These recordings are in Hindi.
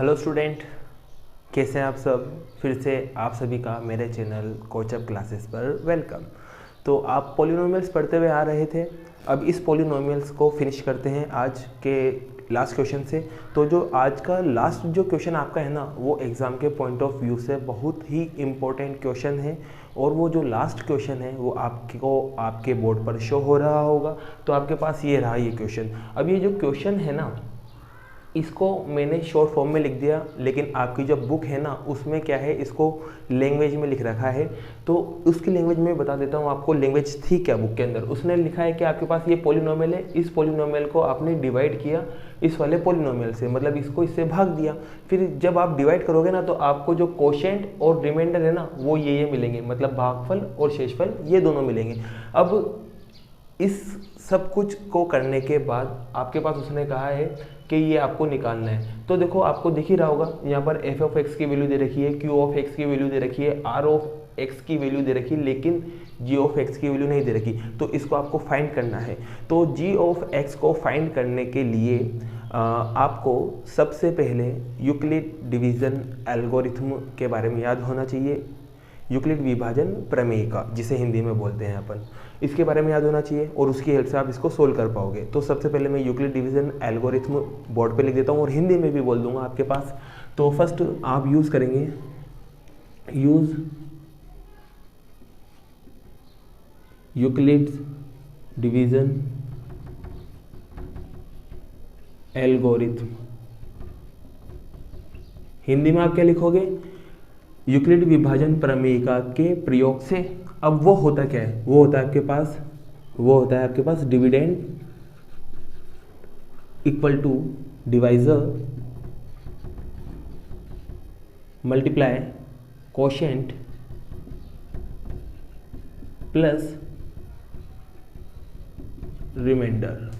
हेलो स्टूडेंट, कैसे हैं आप सब। फिर से आप सभी का मेरे चैनल कोचअप क्लासेस पर वेलकम। तो आप पॉलिनोमियल्स पढ़ते हुए आ रहे थे। अब इस पॉलिनोमियल्स को फिनिश करते हैं आज के लास्ट क्वेश्चन से। तो जो आज का लास्ट जो क्वेश्चन आपका है ना, वो एग्ज़ाम के पॉइंट ऑफ व्यू से बहुत ही इम्पोर्टेंट क्वेश्चन है। और वो जो लास्ट क्वेश्चन है वो आपको आपके बोर्ड पर शो हो रहा होगा। तो आपके पास ये रहा ये क्वेश्चन। अब ये जो क्वेश्चन है ना, इसको मैंने शॉर्ट फॉर्म में लिख दिया, लेकिन आपकी जो बुक है ना उसमें क्या है, इसको लैंग्वेज में लिख रखा है। तो उसकी लैंग्वेज में बता देता हूँ आपको। लैंग्वेज थी क्या बुक के अंदर, उसने लिखा है कि आपके पास ये पॉलिनोमियल है, इस पॉलिनोमियल को आपने डिवाइड किया इस वाले पॉलिनोमियल से, मतलब इसको इससे भाग दिया। फिर जब आप डिवाइड करोगे ना तो आपको जो कोशेंट और रिमाइंडर है ना वो ये मिलेंगे, मतलब भागफल और शेषफल ये दोनों मिलेंगे। अब इस सब कुछ को करने के बाद आपके पास उसने कहा है कि ये आपको निकालना है। तो देखो आपको दिख ही रहा होगा, यहाँ पर एफ ऑफ एक्स की वैल्यू दे रखी है, क्यू ऑफ एक्स की वैल्यू दे रखी है, आर ऑफ एक्स की वैल्यू दे रखी है, लेकिन जी ऑफ एक्स की वैल्यू नहीं दे रखी। तो इसको आपको फाइंड करना है। तो जी ऑफ एक्स को फाइंड करने के लिए आपको सबसे पहले यूक्लिड डिवीज़न एल्गोरिथम के बारे में याद होना चाहिए। यूक्लिड विभाजन प्रमेय का, जिसे हिंदी में बोलते हैं अपन, इसके बारे में याद होना चाहिए और उसकी हेल्प से आप इसको सोल्व कर पाओगे। तो सबसे पहले मैं यूक्लिड डिवीज़न एल्गोरिथम बोर्ड पे लिख देता हूँ और हिंदी में भी बोल दूंगा आपके पास। तो फर्स्ट आप यूज़ करेंगे, use Euclid division algorithm. Hindi में आप क्या लिखोगे, यूक्लिड विभाजन प्रमेयिका के प्रयोग से। अब वो होता क्या है, वो होता है आपके पास dividend equal to divisor multiply quotient plus remainder.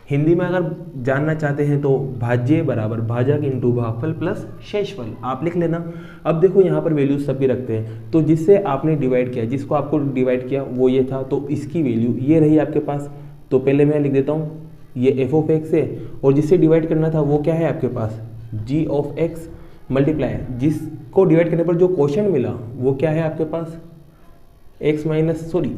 Hindi में अगर जानना चाहते हैं तो भाज्य बराबर भाजक इंटू भागफल प्लस शेषफल आप लिख लेना। अब देखो यहाँ पर वैल्यूज सभी रखते हैं, तो जिससे आपने डिवाइड किया, जिसको आपको डिवाइड किया वो ये था, तो इसकी वैल्यू ये रही आपके पास। तो पहले मैं लिख देता हूँ, ये एफ ऑफ एक्स है और जिससे डिवाइड करना था वो क्या है आपके पास, जी ऑफ एक्स मल्टीप्लाई, जिसको डिवाइड करने पर जो क्वोशेंट मिला वो क्या है आपके पास, एक्स माइनस सॉरी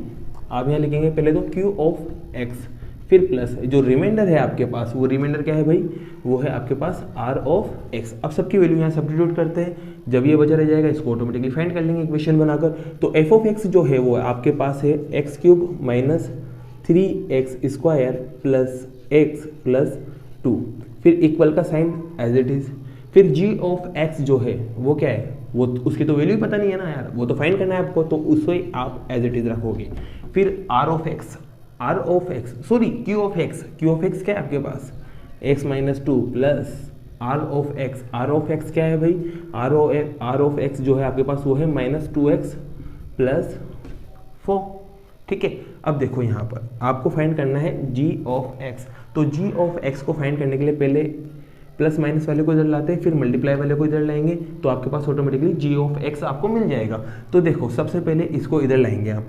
आप यहाँ लिखेंगे पहले तो क्यू ऑफ एक्स, फिर प्लस जो रिमाइंडर है आपके पास, वो रिमाइंडर क्या है भाई, वो है आपके पास आर ऑफ एक्स। अब सबकी वैल्यू यहाँ सब्स्टिट्यूट करते हैं, जब ये बचा रह जाएगा इसको ऑटोमेटिकली फाइंड कर लेंगे इक्वेशन बनाकर। तो एफ ऑफ एक्स जो है वो आपके पास है x cube minus 3x square plus x plus 2, फिर इक्वल का साइन एज इट इज। फिर जी ऑफ एक्स जो है वो क्या है, वो उसकी तो वैल्यू ही पता नहीं है ना यार, वो तो फाइंड करना है आपको, तो उसे आप एज इट इज रखोगे। फिर R of x sorry Q of x क्या है आपके पास, x minus 2 plus R of x क्या है भाई, आर ऑफ एक्स जो है आपके पास वो है माइनस 2x प्लस 4। ठीक है, अब देखो यहाँ पर आपको फाइंड करना है जी ऑफ एक्स। तो जी ऑफ एक्स को फाइंड करने के लिए पहले प्लस माइनस वाले को इधर लाते हैं, फिर मल्टीप्लाई वाले को इधर लाएंगे, तो आपके पास ऑटोमेटिकली जी ऑफ एक्स आपको मिल जाएगा। तो देखो सबसे पहले इसको इधर लाएंगे आप,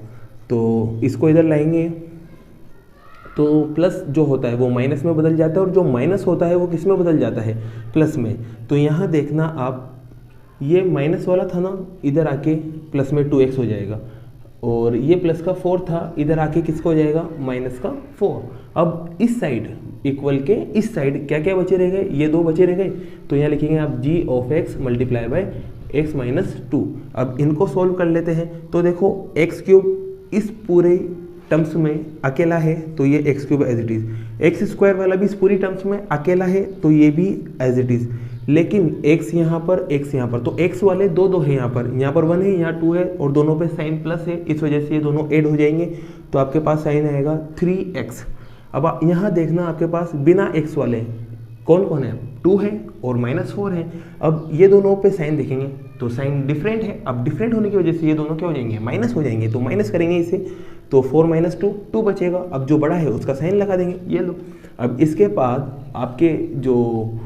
तो इसको इधर लाएंगे तो प्लस जो होता है वो माइनस में बदल जाता है और जो माइनस होता है वो किस में बदल जाता है, प्लस में। तो यहाँ देखना आप, ये माइनस वाला था ना, इधर आके प्लस में 2x हो जाएगा, और ये प्लस का 4 था, इधर आके किसका हो जाएगा, माइनस का 4। अब इस साइड इक्वल के इस साइड क्या क्या बचे रह गए, ये 2 बचे रह गए, तो यहाँ लिखेंगे आप G of x multiply by x minus 2। अब इनको सोल्व कर लेते हैं। तो देखो एक्स क्यूब इस पूरे टर्म्स में अकेला है, तो ये x cube as it is, x square वाला भी इस पूरी टर्म्स में अकेला है, तो ये भी एज इट इज, लेकिन x यहाँ पर x यहाँ पर, तो x वाले दो है, यहाँ पर 1 है, यहाँ 2 है, और दोनों पे साइन प्लस है, इस वजह से ये दोनों ऐड हो जाएंगे, तो आपके पास साइन आएगा 3x। अब यहाँ देखना आपके पास बिना x वाले कौन कौन है, 2 है और माइनस 4 है। अब ये दोनों पे साइन देखेंगे तो साइन डिफरेंट है, अब डिफरेंट होने की वजह से ये दोनों क्या हो जाएंगे, माइनस हो जाएंगे, तो माइनस करेंगे इसे, तो 4 माइनस 2 बचेगा। अब जो बड़ा है उसका साइन लगा देंगे, ये लो। अब इसके बाद आपके जो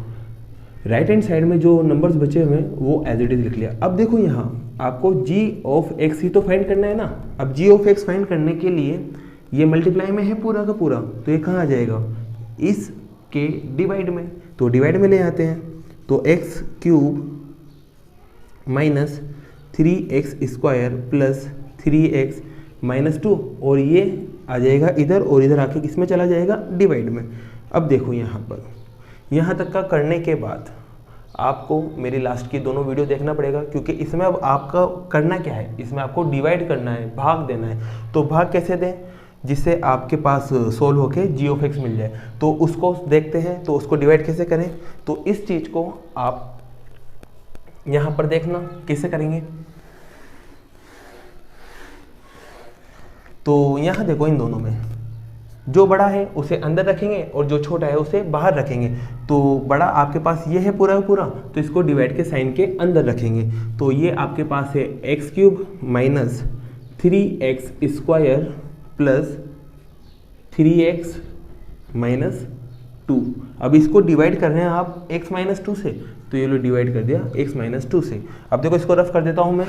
राइट हैंड साइड में जो नंबर्स बचे हुए हैं वो एज इट इज लिख लिया। अब देखो यहाँ आपको जी ऑफ एक्स ही तो फाइंड करना है ना। अब जी ऑफ एक्स फाइंड करने के लिए ये मल्टीप्लाई में है पूरा का पूरा, तो ये कहाँ आ जाएगा, इस के डिवाइड में, तो डिवाइड में ले आते हैं। तो x cube minus 3x² plus 3x minus 2, और ये आ जाएगा इधर और इधर आके किस में चला जाएगा, डिवाइड में। अब देखो यहाँ पर, यहाँ तक का करने के बाद आपको मेरी लास्ट की दोनों वीडियो देखना पड़ेगा, क्योंकि इसमें अब आपका करना क्या है, इसमें आपको डिवाइड करना है, भाग देना है। तो भाग कैसे दें जिससे आपके पास सोल्व होके g(x) मिल जाए, तो उसको देखते हैं। तो उसको डिवाइड कैसे करें, तो इस चीज़ को आप यहाँ पर देखना कैसे करेंगे। तो यहाँ देखो, इन दोनों में जो बड़ा है उसे अंदर रखेंगे और जो छोटा है उसे बाहर रखेंगे। तो बड़ा आपके पास ये है पूरा पूरा, तो इसको डिवाइड के साइन के अंदर रखेंगे। तो ये आपके पास है x³ minus 3x² plus 3x minus 2। अब इसको डिवाइड कर रहे हैं आप x माइनस 2 से, तो ये लो डिवाइड कर दिया x माइनस 2 से। अब देखो इसको रफ कर देता हूँ मैं।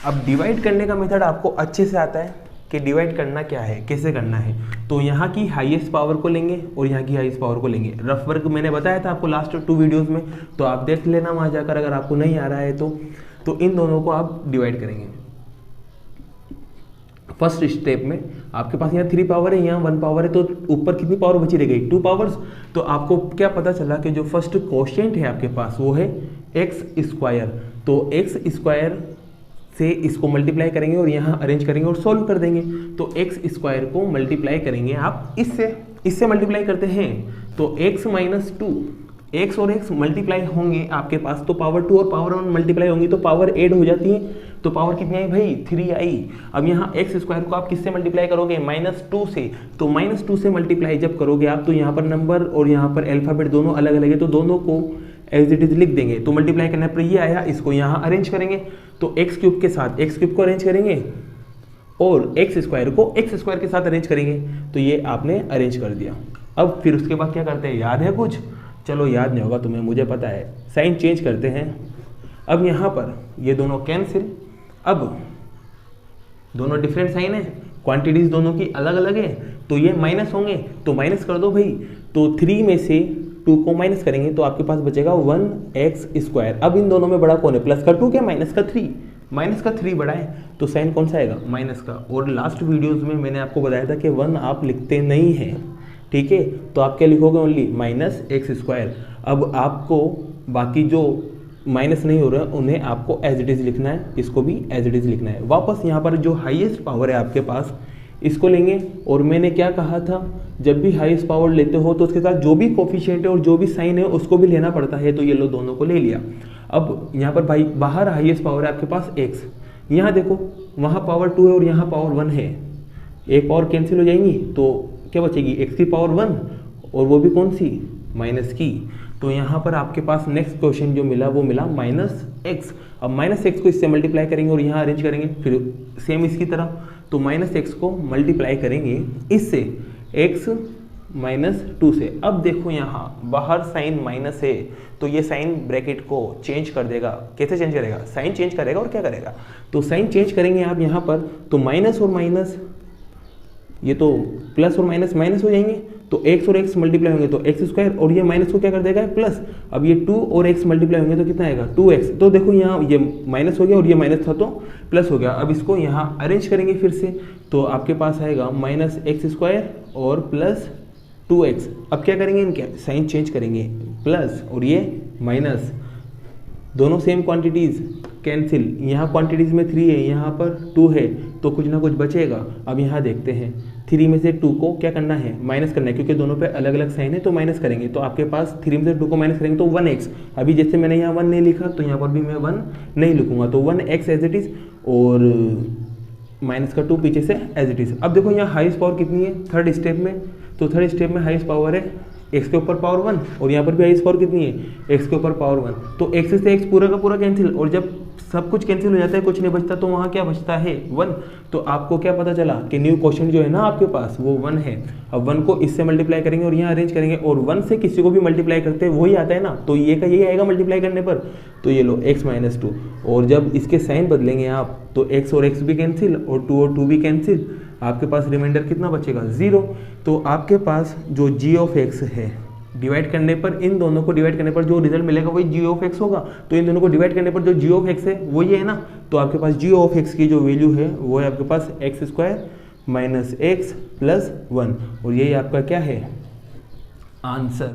अब डिवाइड करने का मेथड आपको अच्छे से आता है कि डिवाइड करना क्या है, कैसे करना है। तो यहाँ की हाईएस्ट पावर को लेंगे और यहाँ की हाईएस्ट पावर को लेंगे। रफ वर्क मैंने बताया था आपको लास्ट 2 वीडियोस में, तो आप देख लेना वहाँ जाकर अगर आपको नहीं आ रहा है तो इन दोनों को आप डिवाइड करेंगे। फर्स्ट स्टेप में आपके पास यहाँ 3 पावर है, यहाँ 1 पावर है, तो ऊपर कितनी पावर बची रह गई, 2 पावर्स। तो आपको क्या पता चला कि जो फर्स्ट कोशेंट है आपके पास वो है x²। तो x² से इसको मल्टीप्लाई करेंगे और यहाँ अरेंज करेंगे और सॉल्व कर देंगे। तो x² को मल्टीप्लाई करेंगे आप इससे मल्टीप्लाई करते हैं, तो x माइनस 2, x और x मल्टीप्लाई होंगे आपके पास, तो पावर 2 और पावर 1 मल्टीप्लाई होंगी तो पावर ऐड हो जाती है। तो पावर कितनी आई भाई, 3 आई। अब यहाँ x² को आप किससे मल्टीप्लाई करोगे, -2 से। तो -2 से मल्टीप्लाई जब करोगे आप, तो यहाँ पर नंबर और यहाँ पर अल्फाबेट दोनों अलग अलग है, तो दोनों को एज इट इज लिख देंगे। तो मल्टीप्लाई करने पर ये आया, इसको यहाँ अरेंज करेंगे। तो x³ के साथ x³ को अरेंज करेंगे और x² को x² के साथ अरेंज करेंगे। तो ये आपने अरेंज कर दिया। अब फिर उसके बाद क्या करते हैं, याद है कुछ? चलो याद नहीं होगा तुम्हें, मुझे पता है। साइन चेंज करते हैं। अब यहाँ पर ये दोनों कैंसिल। अब दोनों डिफरेंट साइन है, क्वांटिटीज दोनों की अलग अलग है, तो ये माइनस होंगे, तो माइनस कर दो भाई। तो 3 में से 2 को माइनस करेंगे तो आपके पास बचेगा 1x²। अब इन दोनों में बड़ा कौन है, प्लस का 2 क्या माइनस का 3? माइनस का 3 बड़ा है, तो साइन कौन सा आएगा, माइनस का। और लास्ट वीडियोस में मैंने आपको बताया था कि 1 आप लिखते नहीं हैं, ठीक है? तो आप क्या लिखोगे, ओनली -x²। अब आपको बाकी जो माइनस नहीं हो रहा है उन्हें आपको एज इट इज लिखना है, इसको भी एज इट इज लिखना है। वापस यहाँ पर जो हाईएस्ट पावर है आपके पास, इसको लेंगे। और मैंने क्या कहा था, जब भी हाईएस्ट पावर लेते हो तो उसके साथ जो भी कोफिशिएंट है और जो भी साइन है उसको भी लेना पड़ता है। तो ये लो दोनों को ले लिया। अब यहाँ पर भाई बाहर हाईएस्ट पावर है आपके पास x, यहाँ देखो वहाँ पावर 2 है और यहाँ पावर 1 है, एक पावर कैंसिल हो जाएंगी, तो क्या बचेगी, x की पावर 1, और वो भी कौन सी, माइनस की। तो यहाँ पर आपके पास नेक्स्ट क्वेश्चन जो मिला वो मिला -x। अब -x को इससे मल्टीप्लाई करेंगे और यहाँ अरेंज करेंगे, फिर सेम इसकी तरह। तो -x को मल्टीप्लाई करेंगे इससे x -2 से। अब देखो यहाँ बाहर साइन माइनस है, तो ये साइन ब्रैकेट को चेंज कर देगा। कैसे चेंज करेगा, साइन चेंज करेगा और क्या करेगा, तो साइन चेंज करेंगे आप यहाँ पर। तो माइनस और माइनस, ये तो प्लस और माइनस माइनस हो जाएंगे, तो x और x मल्टीप्लाई होंगे तो x², और ये माइनस को क्या कर देगा, प्लस। अब ये 2 और x मल्टीप्लाई होंगे तो कितना आएगा, 2x। तो देखो यहाँ ये माइनस हो गया और ये माइनस था तो प्लस हो गया। अब इसको यहाँ अरेंज करेंगे फिर से, तो आपके पास आएगा -x² और प्लस 2x। अब क्या करेंगे, इनके साइन चेंज करेंगे, प्लस और ये माइनस, दोनों सेम क्वांटिटीज कैंसिल। यहाँ क्वांटिटीज में 3 है, यहाँ पर 2 है, तो कुछ ना कुछ बचेगा। अब यहाँ देखते हैं, 3 में से 2 को क्या करना है, माइनस करना है, क्योंकि दोनों पे अलग अलग साइन है तो माइनस करेंगे। तो आपके पास 3 में से 2 को माइनस करेंगे तो 1x। अभी जैसे मैंने यहाँ 1 नहीं लिखा तो यहाँ पर भी मैं 1 नहीं लिखूंगा, तो 1x एज इट इज, और माइनस का 2 पीछे से एज इट इज। अब देखो यहाँ हाईएस्ट पावर कितनी है थर्ड स्टेप में, तो थर्ड स्टेप में हाईएस्ट पावर है x के ऊपर पावर 1, और यहाँ पर भी हाईएस्ट पावर कितनी है, x के ऊपर पावर 1। तो x से x पूरा का पूरा कैंसिल, और जब सब कुछ कैंसिल हो जाता है, कुछ नहीं बचता, तो वहाँ क्या बचता है, 1। तो आपको क्या पता चला कि न्यू क्वेश्चन जो है ना आपके पास वो 1 है। अब 1 को इससे मल्टीप्लाई करेंगे और यहाँ अरेंज करेंगे, और 1 से किसी को भी मल्टीप्लाई करते हैं वही आता है ना, तो ये का यही आएगा मल्टीप्लाई करने पर। तो ये लो x -2, और जब इसके साइन बदलेंगे आप तो x और x भी कैंसिल और 2 और 2 भी कैंसिल, आपके पास रिमाइंडर कितना बचेगा, 0। तो आपके पास जो g(x) है डिवाइड करने पर, इन दोनों को डिवाइड करने पर जो रिजल्ट मिलेगा वही जी ऑफ एक्स होगा। तो इन दोनों को डिवाइड करने पर जो जी ऑफ एक्स है वो ये है ना, तो आपके पास जी ऑफ एक्स की जो वैल्यू है वो है आपके पास x square minus x plus 1, और यही आपका क्या है आंसर।